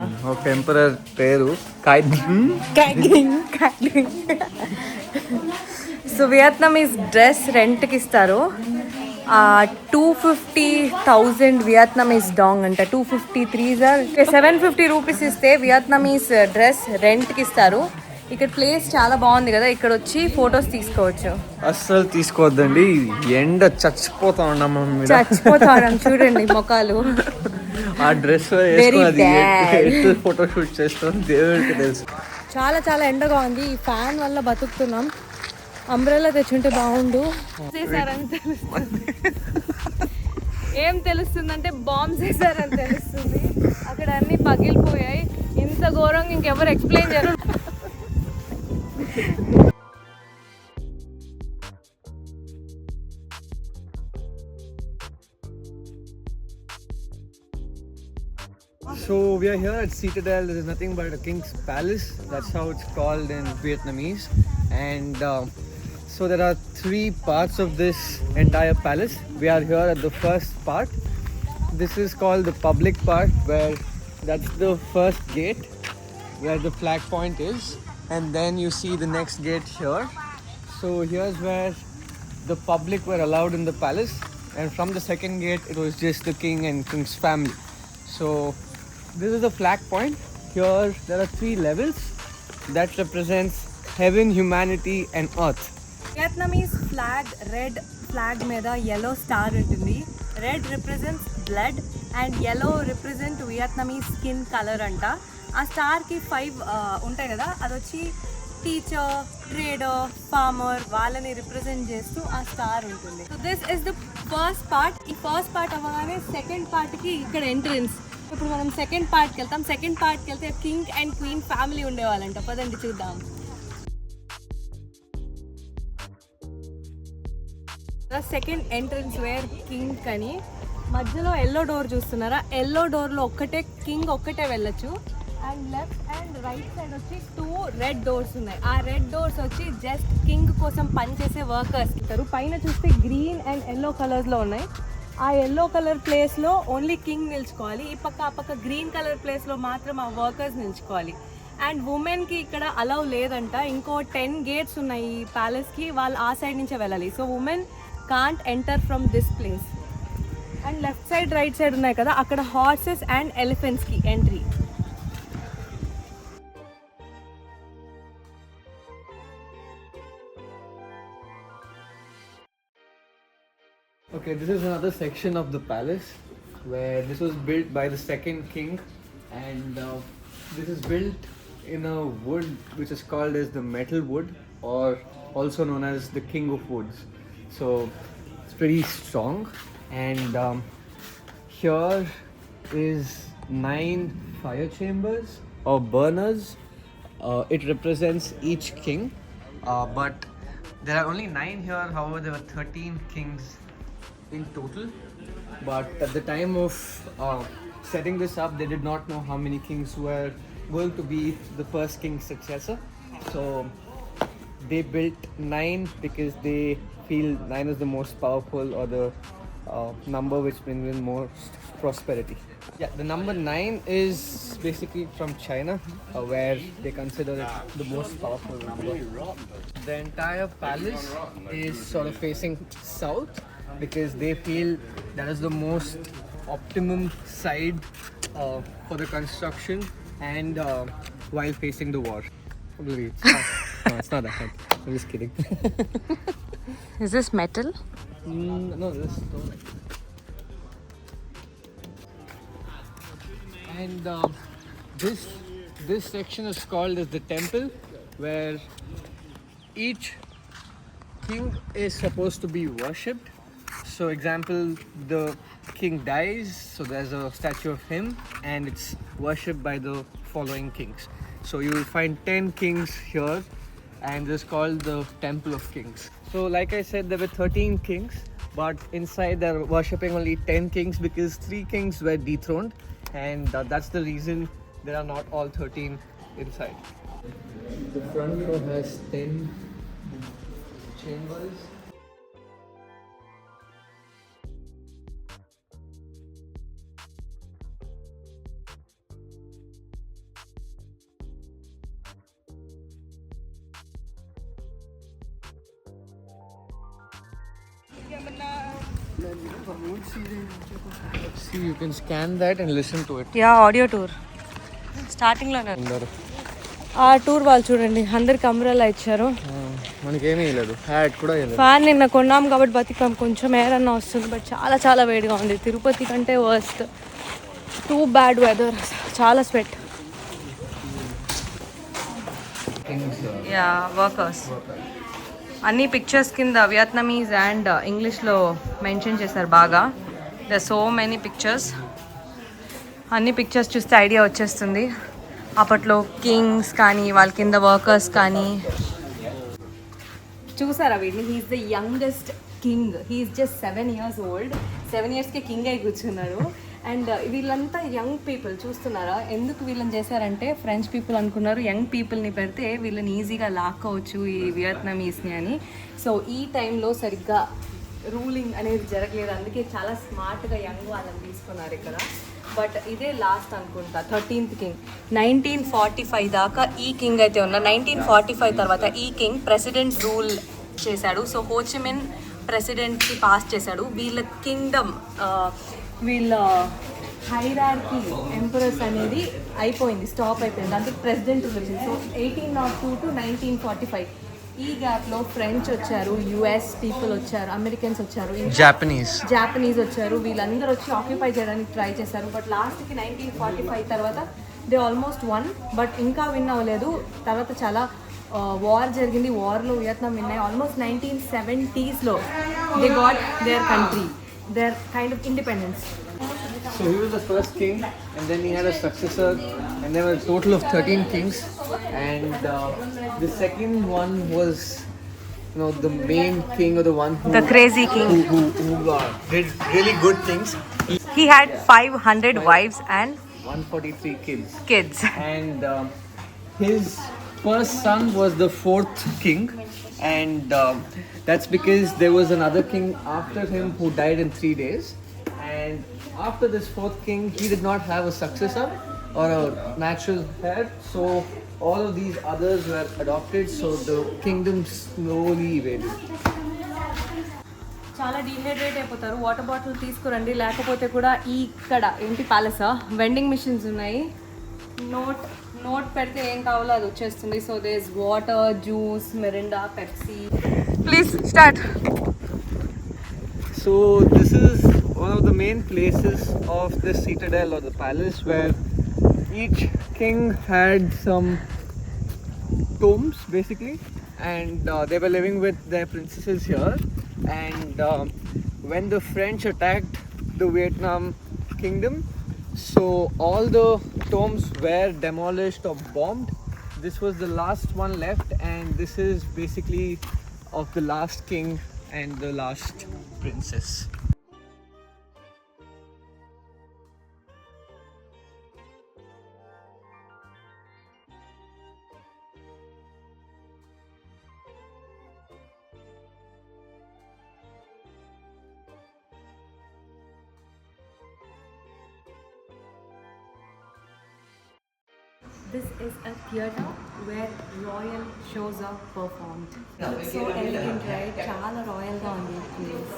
ఒక ఎంపరర్ పేరు so Vietnamese dress రెంట్కి ఇస్తారు. 250,000 వియత్నామీస్ డాంగ్ అంట. 253 750 రూపీస్ ఇస్తే వియత్నామీస్ డ్రెస్ రెంట్కి ఇస్తారు. ఇక్కడ ప్లేస్ చాలా బాగుంది కదా, ఇక్కడ వచ్చి ఫొటోస్ తీసుకోవచ్చు. అస్సలు తీసుకోవద్దండి, ఎండ చచ్చిపోతా ఉన్నాం. చూడండి మొఖాలు. ఆ డ్రెస్ ఫోటో షూట్ చేస్తాం దేవుడికి తెలుసు. చాలా చాలా ఎండగా ఉంది. ఈ ఫ్యాన్ వల్ల బతుకుతున్నాం. అంబ్రెల్లా తెచ్చుంటే బాగుండు. ఏం తెలుస్తుందంటే బాంబ్స్ వేసారని తెలుస్తుంది. అక్కడ అన్ని పగిలిపోయాయి. ఇంత ఘోరంగా ఇంకెవరు ఎక్స్ప్లెయిన్ చేయరు. So we are here at Citadel. There is nothing but a king's palace. That's how it's called in Vietnamese. And so there are 3 parts of this entire palace. We are here at the first part. This is called the public part, where that's the first gate where the flag point is, and then you see the next gate here. So here's where the public were allowed in the palace, and from the second gate it was just the king and king's family. So this is the flag point. Here there are 3 levels that represents heaven, humanity and earth. Vietnamese flag red flag మీద yellow star ఉంటుంది. Red represents blood and yellow represent Vietnamese skin colour అంట. ఆ స్టార్కి 5 ఉంటాయి కదా, అది వచ్చి teacher, trader, farmer వాళ్ళని represent చేస్తూ ఆ స్టార్ ఉంటుంది. So this is the first part. ఈ ఫస్ట్ పార్ట్ అవ్వగానే సెకండ్ పార్ట్కి ఇక్కడ ఎంట్రన్స్. ఇప్పుడు మనం సెకండ్ పార్ట్కి వెళ్తాం. సెకండ్ పార్ట్కి వెళ్తే కింగ్ అండ్ క్వీన్ ఫ్యామిలీ ఉండేవాళ్ళంట. పదండి చూద్దాం. సెకండ్ ఎంట్రన్స్ వేర్ కింగ్ అని. మధ్యలో ఎల్లో డోర్ చూస్తున్నారా? ఎల్లో డోర్లో కింగ్ ఒక్కటే వెళ్ళొచ్చు. And left and right side వచ్చి 2 రెడ్ డోర్స్ ఉన్నాయి. ఆ రెడ్ డోర్స్ వచ్చి జస్ట్ కింగ్ కోసం పనిచేసే వర్కర్స్ ఇస్తారు. పైన చూస్తే గ్రీన్ అండ్ ఎల్లో కలర్స్లో ఉన్నాయి. ఆ ఎల్లో కలర్ ప్లేస్లో ఓన్లీ కింగ్ నిల్చుకోవాలి. ఈ పక్క ఆ పక్క గ్రీన్ కలర్ ప్లేస్లో మాత్రం ఆ వర్కర్స్ నిల్చుకోవాలి. అండ్ ఉమెన్కి ఇక్కడ అలౌ లేదంట. ఇంకో 10 గేట్స్ ఉన్నాయి ఈ ప్యాలెస్కి. వాళ్ళు ఆ సైడ్ నుంచే వెళ్ళాలి. So women can't enter from this place. And left side right side ఉన్నాయి కదా, అక్కడ హార్సెస్ అండ్ ఎలిఫెంట్స్కి entry. Okay, this is another section of the palace where this was built by the second king, and this is built in a wood which is called as the metal wood, or also known as the king of woods. So it's pretty strong, and here is 9 fire chambers or burners. It represents each king, but there are only 9 here. However, there were 13 kings in total, but at the time of setting this up, they did not know how many kings were going to be the first king's successor. So they built 9 because they feel 9 is the most powerful, or the number which brings in most prosperity. Yeah, the number 9 is basically from China, where they consider it the most powerful number. The entire palace is sort of facing south because they feel that is the most optimum side for the construction, and while facing the war. No, it's not that hard. I'm just kidding. Is this metal? No, this is stone. And this section is called as the temple, where each king is supposed to be worshipped. So example, the king dies, so there's a statue of him, and it's worshipped by the following kings. So you will find 10 kings here, and this is called the Temple of Kings. So like I said, there were 13 kings, but inside they're worshipping only 10 kings because 3 kings were dethroned, and that's the reason there are not all 13 inside. The front row has 10 chambers. See, you can scan that and listen to it. Yeah audio tour స్టార్టింగ్లోనే ఆ tour వాళ్ళు చూడండి అందరికి umbrella ఇచ్చారు. మనకేమీ లేదు, hat కూడా లేదు. ఫ్యాన్ నిన్న కొన్నాం కాబట్టి బతికాం, కొంచెం ఎయిర్ అన్న వస్తుంది. బట్ చాలా చాలా వేడిగా ఉంది, తిరుపతి కంటే వర్స్ట్. టూ బ్యాడ్ వెదర్, చాలా స్వెట్. యా వర్కర్స్ అన్ని పిక్చర్స్ కింద వియత్నమీస్ అండ్ ఇంగ్లీష్లో మెన్షన్ చేశారు బాగా. ద సో మెనీ పిక్చర్స్, అన్ని పిక్చర్స్ చూస్తే ఐడియా వచ్చేస్తుంది అప్పట్లో కింగ్స్ కానీ వాళ్ళ కింద వర్కర్స్ కానీ. చూసారా వీడిని, he's the youngest king. He's just 7 years old. 7 yearsకే కింగ్ అయి కూర్చున్నాడు. అండ్ వీళ్ళంతా యంగ్ పీపుల్ చూస్తున్నారా, ఎందుకు వీళ్ళని చేశారంటే ఫ్రెంచ్ పీపుల్ అనుకున్నారు యంగ్ పీపుల్ని పెడితే వీళ్ళని ఈజీగా లాక్కోవచ్చు ఈ వియత్నమీస్ని అని. సో ఈ టైంలో సరిగ్గా రూలింగ్ అనేది జరగలేదు, అందుకే చాలా స్మార్ట్గా యంగ్ వాళ్ళని తీసుకున్నారు ఇక్కడ. బట్ ఇదే లాస్ట్ అనుకుంటా 13th కింగ్. 1945 దాకా ఈ కింగ్ అయితే ఉన్నారు. 1945 తర్వాత ఈ కింగ్ ప్రెసిడెంట్ రూల్ చేశాడు. సో హోచిమిన్ ప్రెసిడెంట్కి పాస్ చేశాడు. వీళ్ళ కింగ్డమ్, వీళ్ళ హైరార్కీ ఎంపరర్స్ అనేది అయిపోయింది, స్టాప్ అయిపోయింది. అందుకే ప్రెసిడెంట్ వచ్చింది. సో 1802 to 1945 ఈ గ్యాప్లో ఫ్రెంచ్ వచ్చారు, యుఎస్ పీపుల్ వచ్చారు, అమెరికన్స్ వచ్చారు, జాపనీస్ వచ్చారు. వీళ్ళందరూ వచ్చి ఆక్యుపై చేయడానికి ట్రై చేశారు. బట్ లాస్ట్కి 1945 తర్వాత దే ఆల్మోస్ట్ వన్, బట్ ఇంకా విన్ అవ్వలేదు. తర్వాత చాలా వార్ జరిగింది, వార్లో వియత్నాం విన్నాయి. Almost 1970s they got their country, their kind of independence. So he was the first king, and then he had a successor, and there were a total of 13 kings. And the second one was, the main king, or the one who, the crazy king, who did really good things. He had 500 wives and 143 kids. And his first son was the fourth king, and that's because there was another king after him who died in 3 days. And after this fourth king, he did not have a successor or a natural heir, so all of these others were adopted, so the kingdom slowly evaded. చాలా dehydrate అయిపోతారు. Water bottle తీసుకురండి, లేకపోతే కూడా ఇక్కడ ఏంటి ప్యాలెసా vending machines ఉన్నాయి. Note పెడితే ఏం కావాలో అది వచ్చేస్తుంది. So they is water, juice, Mirinda, Pepsi. Please start. So this is one of the main places of the Citadel or the palace, where each king had some tombs basically, and they were living with their princesses here. And when the French attacked the Vietnam kingdom, so all the tombs were demolished or bombed. This was the last one left, and this is basically of the last king and the last princess. This is a theatre where royal shows are performed. It's so elegant, right? Chala royal ga undi place.